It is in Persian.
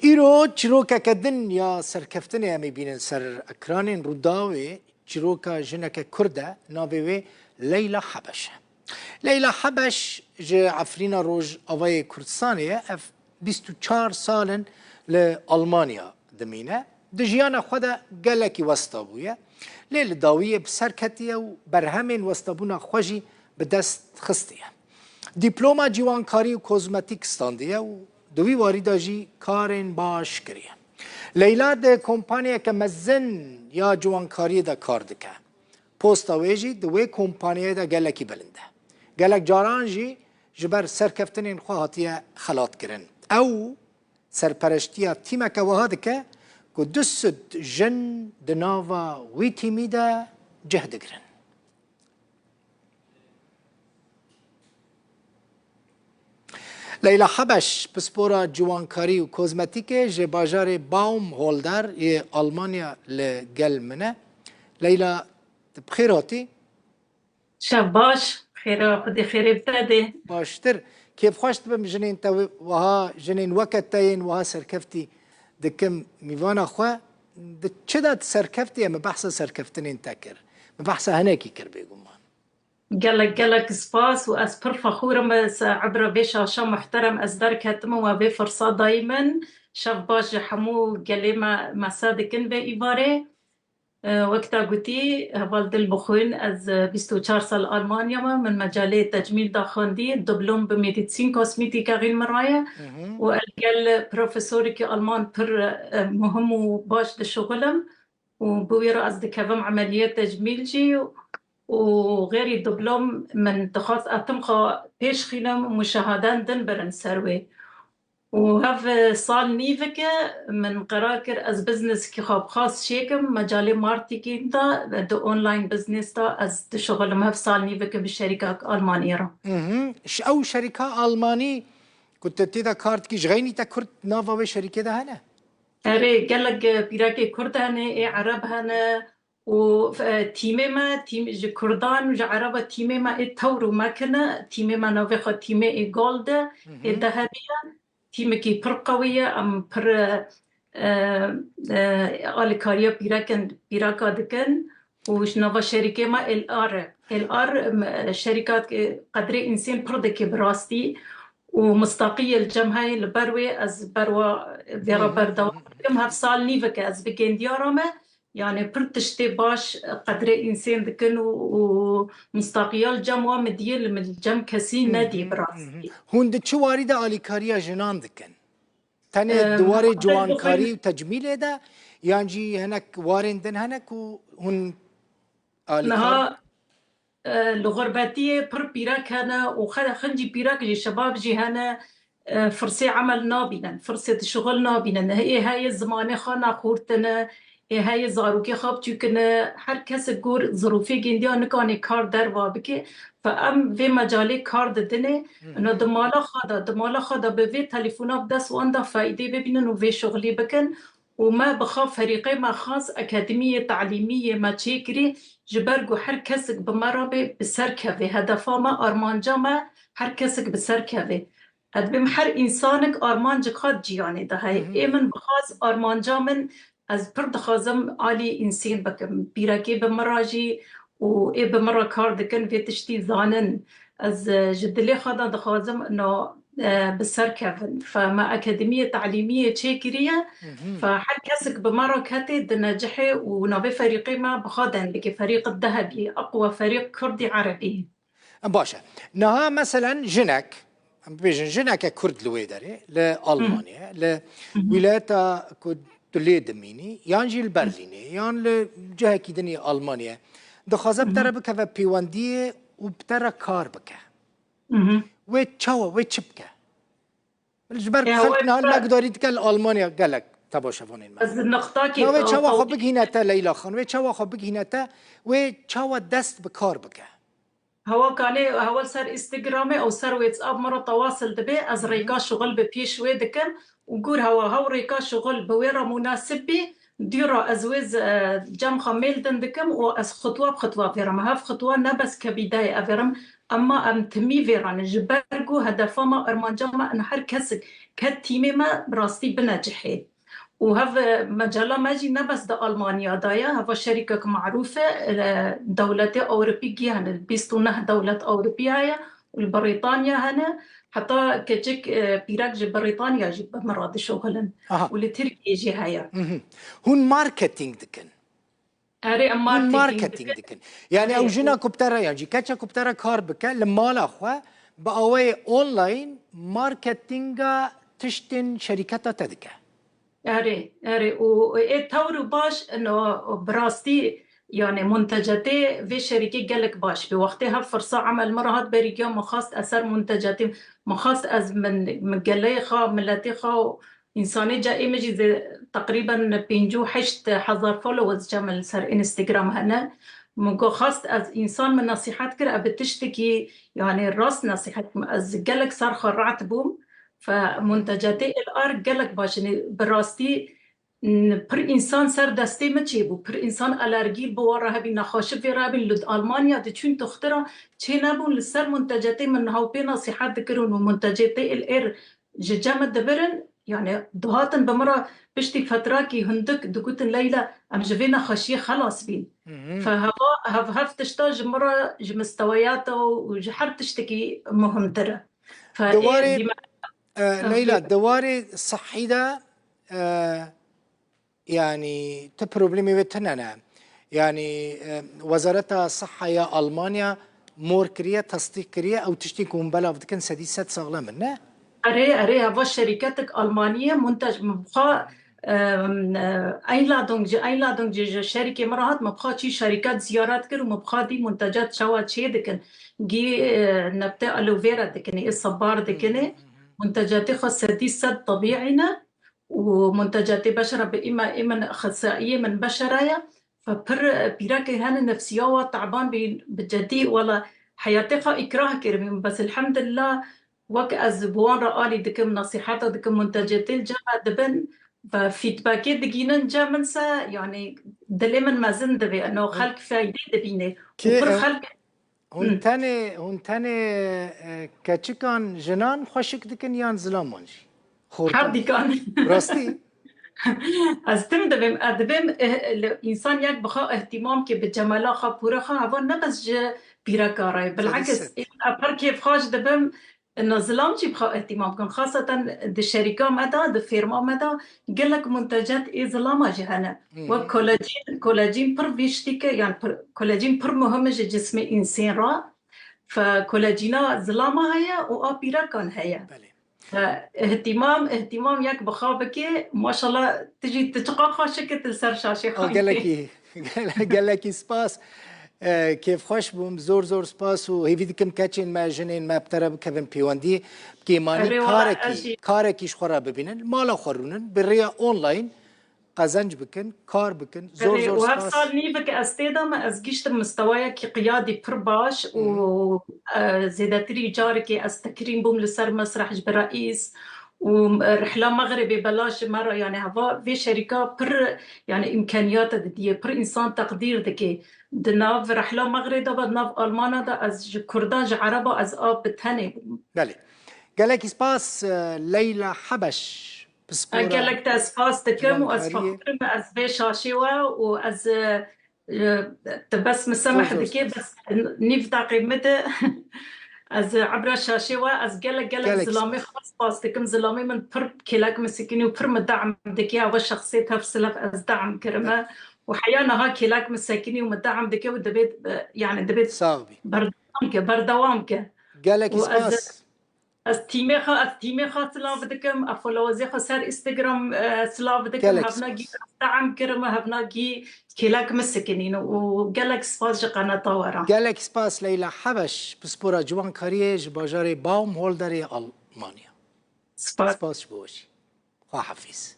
ایرو چیروکا کدن یا سرکفتنی همی بینن سر اکرانین روداوی چیروکا جنک کرده ناوی لیلا حبشه. لیلا حبش جه عفرینا روج آوای کردستانیه اف 24 سالن لألمانیا دمینه دجیانا خدا گلکی وستابویه لیل داویه بسرکتیه و برهمین وستابونا خوشی به دست خستیه دیپلوما جوانکاری و کوزمتیک ستاندیه و دوی واریدا جی کارین باش کریه لیلا ده کمپانیه که مزن یا جوانکاری ده کار دکه پوستا ویجی دوی کمپانیه ده گلکی بلنده گلک جاران جی جبر سرکفتنین خواهاتیه خلات کرن او سرپرشتیا تیمه که وها دکه که دست جن دناوا وی تیمی ده جهد گرن لیلا حبش پسپورا جوانکاری و کوزمتیکه جه باجار باوم هولدر یه آلمانیا لگل منه لیلا بخیراتی؟ شب باش خیره خودی خیره بده باشتر كيف خوشت بم جنين تو وها جنين وقت تاين وها سركفتي دكم ميوانا خوا دتشدت سركفتي اما بحث سركفتنين تاكر بحث هناكي كر بيقومان قالك سباس واس بر فخوره بس عبر بشاشة محترم از در كتم و فرصة دايما شاف باش حمو قالي ما صادقن بإبارة وقتا قلتي هبال دل بخون از 24 سال ألمانيا من مجال تجميل داخندي دبلوم بميديسين كوسميتيكا غير مرايا وقال بروفيسوري كي ألمان بر مهم وباش لشغلم وبويرا از دكافم عمليات تجميل جي وغير الدبلوم من تخص أتمخى بيش خيلم مشاهدان دن برن سروي وهذا صال نيفكا من قراكر از بزنس كي خاب خاص شيكم مجالي ماركتينج دا دو اونلاين بزنس دا از شغل مهف صال نيفكا بالشركات ألمانية را او شركة ألماني كنت تيدا كارت كي جغيني تا كرت نافا بشركة ده هنا اري قالك بيراكي كرد هنا اي عرب هنا وتيمي ما تيم جي كردان وجي عربة تيمي ما اي تورو ما كنا تيمي ما نوفيخو تيمي اي جولد اي ذهبية تيمكي بر قوية أم بر آلكاريا بيراكا دكن وش نوفا شركة ما الار شركات قدري إنسان بردك براستي ومصداقية الجمعة البروي از بروا فيرا بردوا كم هف سال نيفك از بكين ديارما يعني برتشتي باش قدري إنسان دكن ومصداقية الجمعة مديل من الجم كسي نادي براستي هون دتشو واردة آليكاريا جنان دكن تاني دواري جوانكاري وتجميل ده يانجي هناك وارن دن هناك وهن نها الغرباتية بر بيراك هنا وخد خنجي بيراك جي شباب جي هنا فرصة عمل نابنا فرصة شغل نابنا هي الزمانة خانا خورتنا هاي زاروكي خاب چوكنا هر کس گور ظروفی گندیا نکانی کار در وابکه فام في مجالي کار ددنه انه دمالا خدا به في تليفونا بدس واندا فايده ببینن و في شغلي بكن وما بخاف فريقي ما خاص أكاديمية تعليمية ما تشيكري جبرجو هر کسک بمرابه بسركفه هدفا ما أرمانجا ما هر کسک بسركفه ادبم هر انسانك أرمانجا خاد جياني ده هاي ايمن بخاص أرمانجا من از پر دخوازم عالی انسان بکم بیراکی بمراجی و ای بمرا کار دکن في تشتی زانن از جدلی خدا دخوازم انه بسر كفن فما أكاديمية تعليمية تشيكرية فحد كسك بمرة كاتي نجحي ونبي فريقي ما بخادن لكي فريق الذهبي أقوى فريق كردي عربي باشا نها مثلا جنك بيجن جنك كرد لويدري لألمانيا لولايات كد تلي دميني يانجي البرليني يان لجهة كيدني ألمانيا دخازة بترى بك في بيواندية وبترى كار بك ويتشاوا ويتشبك الجبر خلقنا المقداري تكال ألمانيا قالك تبا شافونين بس النقطة كيف ويتشاوا خبك هنا تا ليلى خان ويتشاوا خبك هنا تا ويتشاوا دست بكار بك هو كان هو صار انستغرامي او صار واتساب مره تواصل دبي از ريكا شغل ببيش ويدكن وقول هو ريكا شغل بويرة مناسبة ديرا ازوز جم خميل دندكم واز خطوه بخطوه فيرم هاف خطوه نبس كبدايه افيرم اما ام تمی ویران جبرگو هدف ما ارمانجا ما ان هر کس که تیمی ما براستی بنجحه و هذا مجال ماجي نبس دا ألمانيا دايا هذا شركة معروفة دولة أوروبية هنا 29 دولة أوروبية والبريطانيا هنا حتى كجيك بيراك جي بريطانيا جي مرات شغلا ولتركيا جي هيا هون ماركتينج دكن أري هون ماركتينج دكن يعني أو جنا كوبترا يعني كاتشا كوبترا كار بكا لما لا أخوة بقوي أونلاين ماركتينجا تشتن شركة تدكا أري وإيه تورو باش إنه براستي يعني منتجاتي في شركة قالك باش بوقتها فرصة عمل مرات بريجا مخاص أثر منتجاتي مخاص أز من قليخة ملاتيخة إنساني جاء مجي زي تقريبا بينجو حشت حذر فولوز جمل سر إنستغرام هنا مقو خاص أز إنسان من نصيحات كر بتشتكي يعني الراس نصيحات أز قالك صار خرعت بوم فمنتجاتي الار قالك باش براستي پر انسان سر دسته مچی بو پر انسان الرژی بواره هبی نخواشه في رابن لد المانيا دچون تخترا چه نبون لسر منتجاتي من هاو بي نصيحات ذكرون ومنتجاتي الار جمع دبرن يعني دهاتن بمرة بشتي فتراكي هندك دقوتن ليلى ام جفينا خشيه خلاص بين فهف تشتاج مرة مستوياته وجحر تشتكي مهم ترى دواري ليلى دواري الصحي ده يعني تبروبلمي بتنانا يعني وزارة الصحة يا ألمانيا مور كريا تصديق كريا أو تشتيكم بلا بدكن سديسات صغلا منه أري هذا شركاتك ألمانية منتج مبقى أي لا دونج شركة مرات مبقى شي شركات زيارات كر ومبقى دي منتجات شوات شيء دكن جي نبتة ألوفيرا دكني الصبار دكني منتجات خاصة دي سد طبيعينا ومنتجات بشرة إما أخصائية من بشرية فبر بيراك هان نفسية تعبان بجدي ولا حياتها إكراه كريم بس الحمد لله وك أزبوان رأالي دكم نصيحات دكم منتجات الجامعة دبن ففيدباكي دقينا جامنسا يعني دليما ما زند بي أنه خلق فايدة دبينه وبر خلق هون تاني كاتشكان جنان خوشك دكن يان زلامانجي حدي كان راستي از تم دبم الانسان یک بخوا اهتمام که به جمالا خا پورا خا هوا نبس ج بیراکاره بالعکس ابر كيف خاش دبم انه ظلام جي بخوا اهتمام كن خاصة د شركة مدى د فيرما مدى قال لك منتجات اي ظلامة جهنا وكولاجين بر بيشتيك يعني كولاجين بر مهم جسم انسان را فكولاجينا ظلامة هيا وابيرا كان هيا اهتمام يك بخابكي ما شاء الله تجي تتقاقى شكل سر شاشة قال لك سباس كيف خوش بوم زور سباس وهيفي كم كاتشين ما جنين ما بترى كيفن بيواندي كي ماني كاركي شخورا ببينن مالا خورونن بالريا اونلاين قزنج بكن كار بكن زور سباس وهذا صار نيفك استيدا ما ازجشت مستوايا كي قيادي برباش وزيدتري جاركي استكريم بوم لسر مسرح برئيس ورحلة مغربي بلاش مرة يعني هذا في شركة بر يعني إمكانيات دي بر إنسان تقدير دكي دناف رحلة مغربي دا ناف ألمانا دا از كرداج عربة از آب بتهني بله قال لك سباس ليلى حبش قال لك تاسفاس تكم واز فخرم از بشاشيوا واز بس مسمح دكي بس نيف قيمته از عبر شاشيوا از قال لك زلامي خاص باستكم زلامي من بر كلاك مسكيني وبر مدعم دكي هو شخصيتها في سلف از دعم كرمه وحيانا ها كلاك مسكيني ومدعم دكي ودبيت يعني دبيت صافي بردوامك قال لك سباس از تیمی خاص سلاف دکم افولوزی خاص سر اینستاگرام سلاف دکم هفنا گی دعم کرم هفنا گی كلاك مسكنين وقالك سباس قناة طورة قالك سباس ليلى حبش بسبورة جوان كاريج باجاري باوم هولدري ألمانيا سباس بوشي خا حفيز